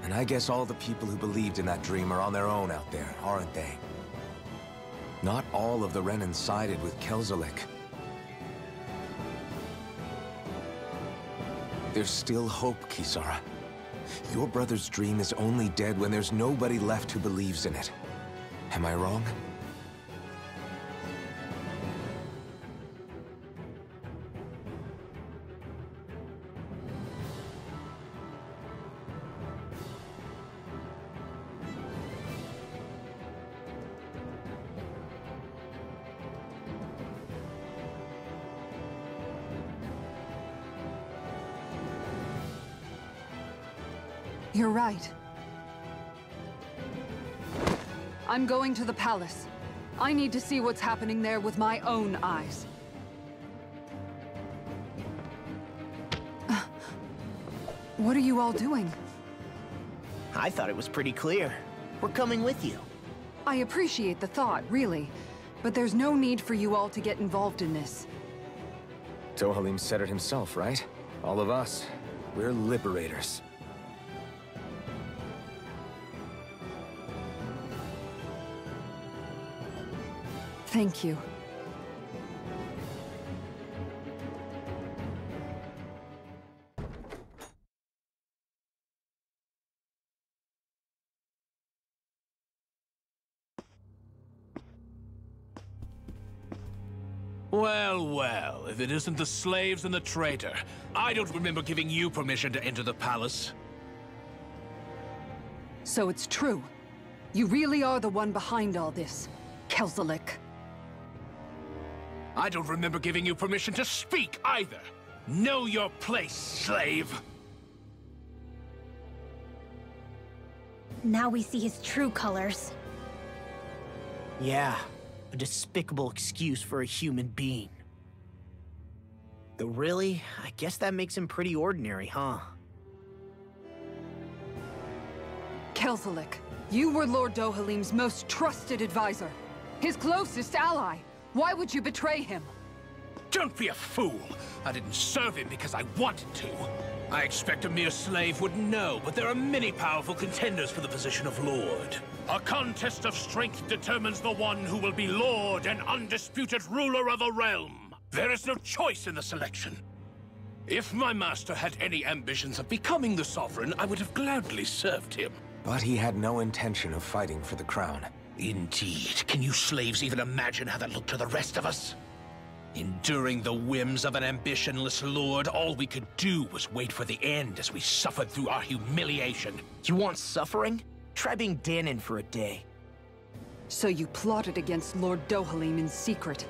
And I guess all the people who believed in that dream are on their own out there, aren't they? Not all of the Renan sided with Kelzolik. There's still hope, Kisara. Your brother's dream is only dead when there's nobody left who believes in it. Am I wrong? You're right. I'm going to the palace. I need to see what's happening there with my own eyes. What are you all doing? I thought it was pretty clear. We're coming with you. I appreciate the thought, really. But there's no need for you all to get involved in this. Dohalim said it himself, right? All of us. We're liberators. Thank you. Well, well, if it isn't the slaves and the traitor. I don't remember giving you permission to enter the palace. So it's true. You really are the one behind all this, Kelzelik. I don't remember giving you permission to speak either. Know your place, slave. Now we see his true colors. Yeah, a despicable excuse for a human being. Though really, I guess that makes him pretty ordinary, huh? Kelzelik, you were Lord Dohalim's most trusted advisor. His closest ally. Why would you betray him? Don't be a fool! I didn't serve him because I wanted to. I expect a mere slave wouldn't know, but there are many powerful contenders for the position of Lord. A contest of strength determines the one who will be Lord and undisputed ruler of a realm. There is no choice in the selection. If my master had any ambitions of becoming the sovereign, I would have gladly served him. But he had no intention of fighting for the crown. Indeed. Can you slaves even imagine how that looked to the rest of us? Enduring the whims of an ambitionless lord, all we could do was wait for the end as we suffered through our humiliation. You want suffering? Try being Danon for a day. So you plotted against Lord Dohalim in secret.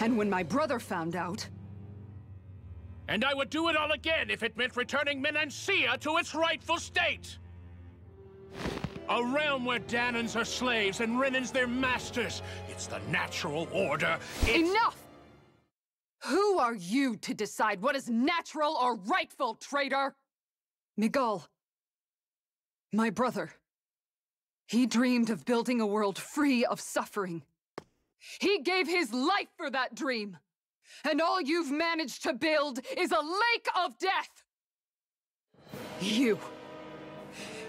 And when my brother found out... And I would do it all again if it meant returning Menancia to its rightful state! A realm where Danons are slaves and Renans their masters. It's the natural order. Enough! Who are you to decide what is natural or rightful, traitor? Miguel, my brother, he dreamed of building a world free of suffering. He gave his life for that dream. And all you've managed to build is a lake of death!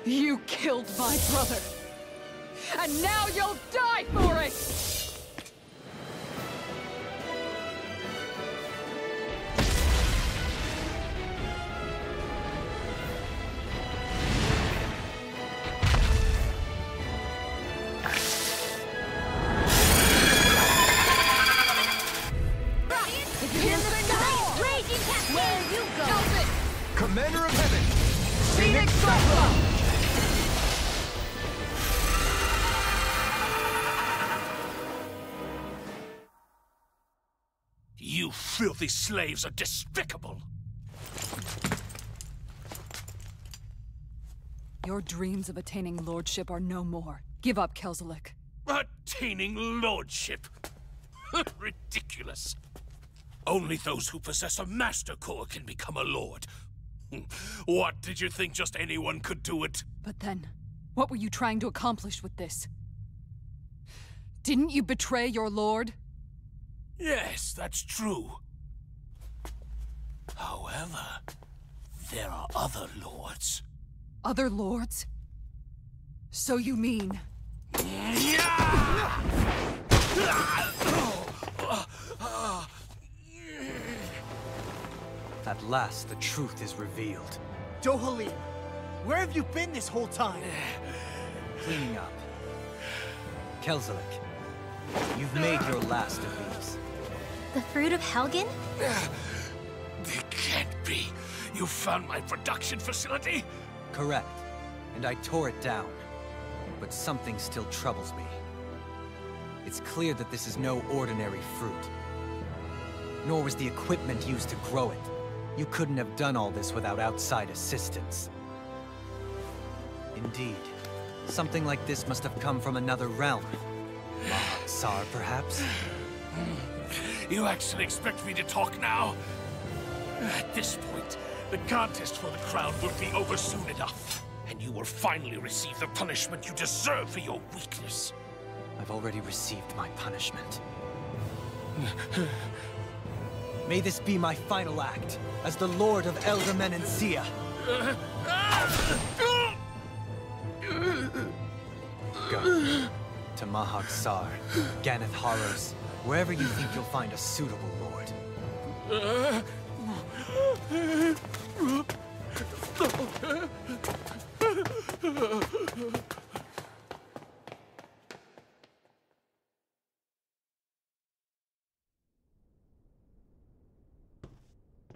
You killed my brother. And now you'll die for it! Commander of Heaven, Phoenix Cyclone! You filthy slaves are despicable! Your dreams of attaining lordship are no more. Give up, Kelzelik. Attaining lordship? Ridiculous. Only those who possess a master core can become a lord. What, did you think just anyone could do it? But then, what were you trying to accomplish with this? Didn't you betray your lord? Yes, that's true. However, there are other lords. Other lords? So you mean... At last, the truth is revealed. Dohalim, where have you been this whole time? Cleaning up. Kelzelik, you've made your last of these. The fruit of Helgen? It can't be. You found my production facility? Correct. And I tore it down. But something still troubles me. It's clear that this is no ordinary fruit. Nor was the equipment used to grow it. You couldn't have done all this without outside assistance. Indeed. Something like this must have come from another realm. Mahag-Saar, perhaps? You actually expect me to talk now? At this point, the contest for the crown will be over soon enough. And you will finally receive the punishment you deserve for your weakness. I've already received my punishment. May this be my final act, as the Lord of Elder Menancia. Go to Mahag-Saar, Ganeth Haros, Wherever you think you'll find a suitable lord.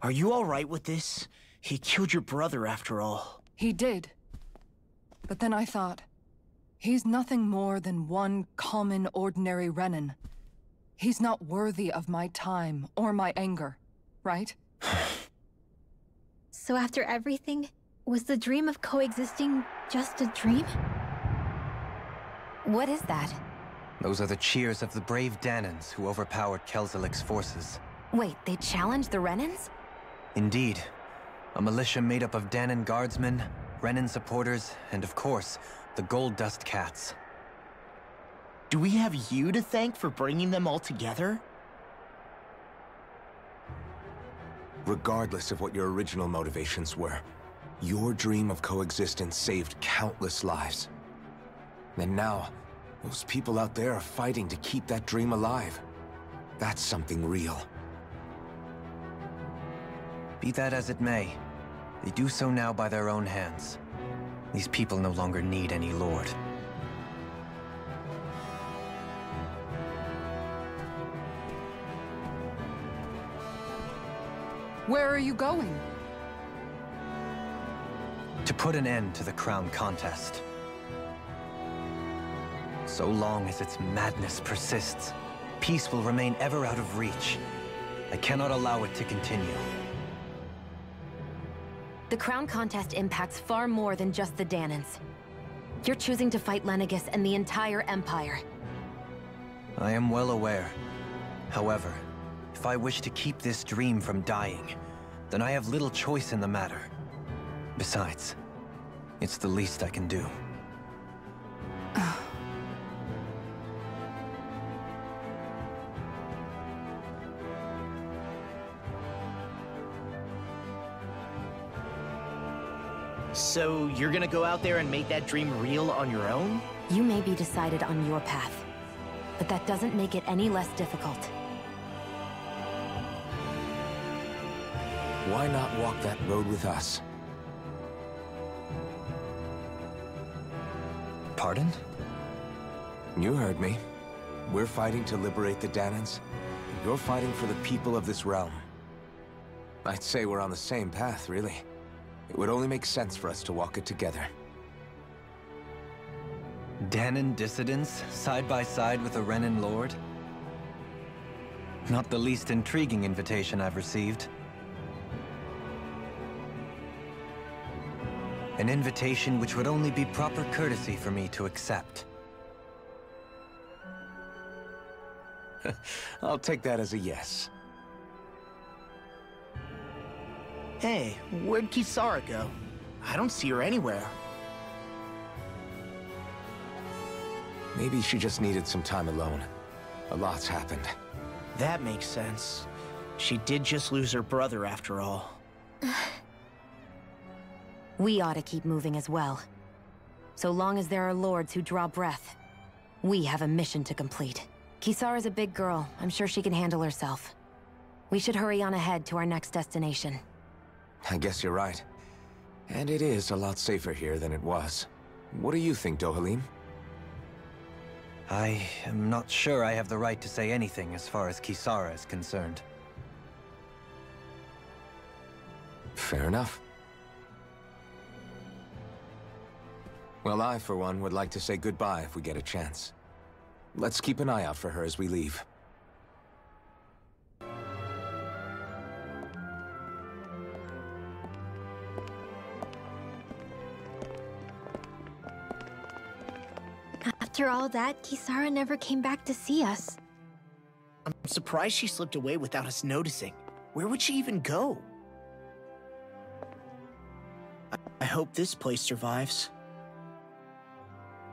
Are you all right with this? He killed your brother after all. He did. But then I thought, he's nothing more than one common, ordinary Renin. He's not worthy of my time or my anger, right? So after everything, was the dream of coexisting just a dream? What is that? Those are the cheers of the brave Danans who overpowered Kelzelik's forces. Wait, they challenged the Renins? Indeed. A militia made up of Danan guardsmen, Renin supporters, and of course, the Gold Dust Cats. Do we have you to thank for bringing them all together? Regardless of what your original motivations were, your dream of coexistence saved countless lives. And now, those people out there are fighting to keep that dream alive. That's something real. Be that as it may, they do so now by their own hands. These people no longer need any lord. Where are you going? To put an end to the crown contest. So long as its madness persists, peace will remain ever out of reach. I cannot allow it to continue. The crown contest impacts far more than just the Danans. You're choosing to fight Lenegis and the entire Empire. I am well aware. However, if I wish to keep this dream from dying, then I have little choice in the matter. Besides, it's the least I can do. So you're gonna go out there and make that dream real on your own? You may be decided on your path, but that doesn't make it any less difficult. Why not walk that road with us? Pardon? You heard me. We're fighting to liberate the Danans. You're fighting for the people of this realm. I'd say we're on the same path, really. It would only make sense for us to walk it together. Danan dissidents, side by side with a Renin lord? Not the least intriguing invitation I've received. An invitation which would only be proper courtesy for me to accept. I'll take that as a yes. Hey, where'd Kisara go? I don't see her anywhere. Maybe she just needed some time alone. A lot's happened. That makes sense. She did just lose her brother after all. We ought to keep moving as well. So long as there are lords who draw breath, we have a mission to complete. Kisara's a big girl. I'm sure she can handle herself. We should hurry on ahead to our next destination. I guess you're right. And it is a lot safer here than it was. What do you think, Dohalim? I am not sure I have the right to say anything as far as Kisara is concerned. Fair enough. Well, I, for one, would like to say goodbye if we get a chance. Let's keep an eye out for her as we leave. After all that, Kisara never came back to see us. I'm surprised she slipped away without us noticing. Where would she even go? I hope this place survives.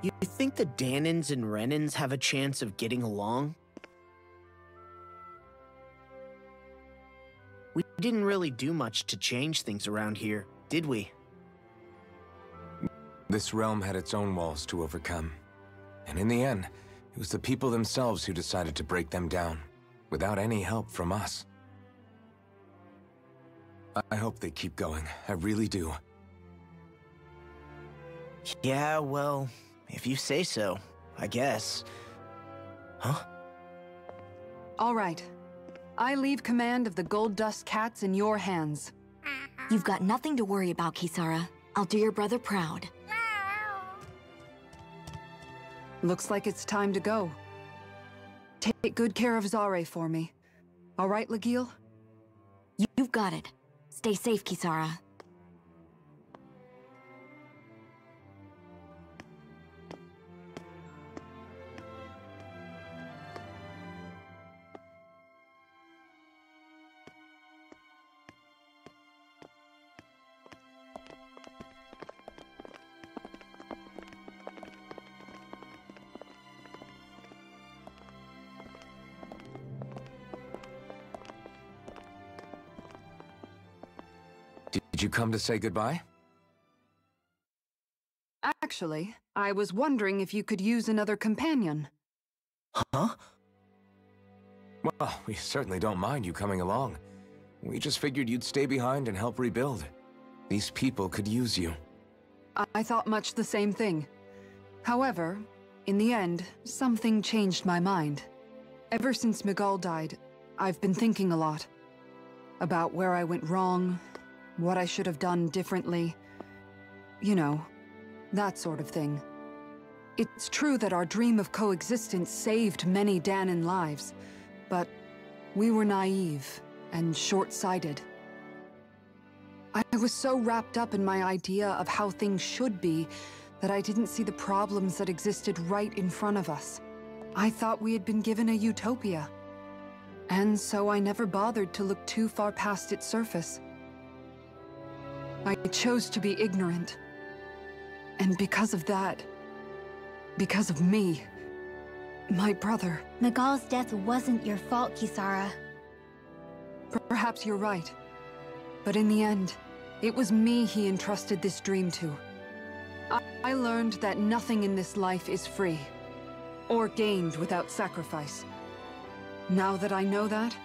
You think the Danans and Renins have a chance of getting along? We didn't really do much to change things around here, did we? This realm had its own walls to overcome. And in the end, It was the people themselves who decided to break them down, without any help from us. I hope they keep going. I really do. Yeah, well, if you say so, I guess. Huh? All right. I leave command of the Gold Dust Cats in your hands. You've got nothing to worry about, Kisara. I'll do your brother proud. Looks like it's time to go. Take good care of Zare for me. All right, Legil? You've got it. Stay safe, Kisara. Did you come to say goodbye? Actually, I was wondering if you could use another companion. Huh? Well, we certainly don't mind you coming along. We just figured you'd stay behind and help rebuild. These people could use you. I thought much the same thing. However, in the end, something changed my mind. Ever since Miguel died, I've been thinking a lot. About where I went wrong, what I should have done differently. You know, that sort of thing. It's true that our dream of coexistence saved many Danan lives, but we were naive and short-sighted. I was so wrapped up in my idea of how things should be that I didn't see the problems that existed right in front of us. I thought we had been given a utopia. And so I never bothered to look too far past its surface. I chose to be ignorant. And because of that, because of me, my brother... Miguel's death wasn't your fault, Kisara. Perhaps you're right. But in the end, it was me he entrusted this dream to. I learned that nothing in this life is free, or gained without sacrifice. Now that I know that,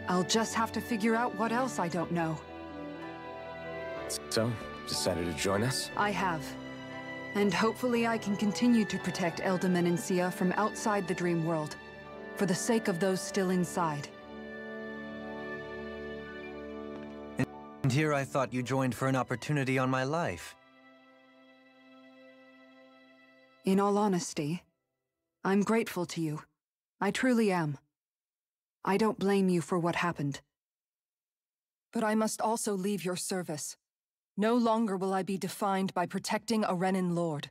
I'll just have to figure out what else I don't know. So, decided to join us? I have. And hopefully I can continue to protect Eldaman and Sia from outside the dream world, for the sake of those still inside. And here I thought you joined for an opportunity on my life. In all honesty, I'm grateful to you. I truly am. I don't blame you for what happened. But I must also leave your service. No longer will I be defined by protecting a Renan Lord.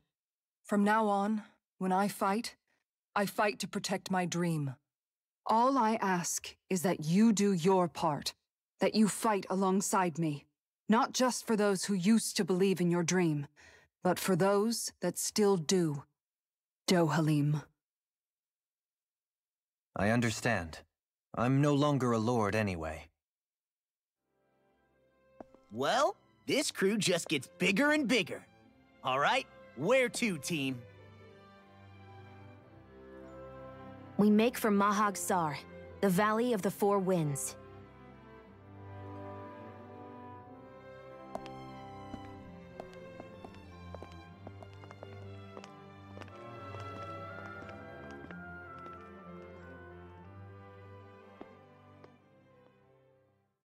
From now on, when I fight to protect my dream. All I ask is that you do your part, that you fight alongside me, not just for those who used to believe in your dream, but for those that still do. Dohalim. I understand. I'm no longer a lord anyway. Well, this crew just gets bigger and bigger. All right, where to, team? We make for Mahag Sar, the Valley of the Four Winds.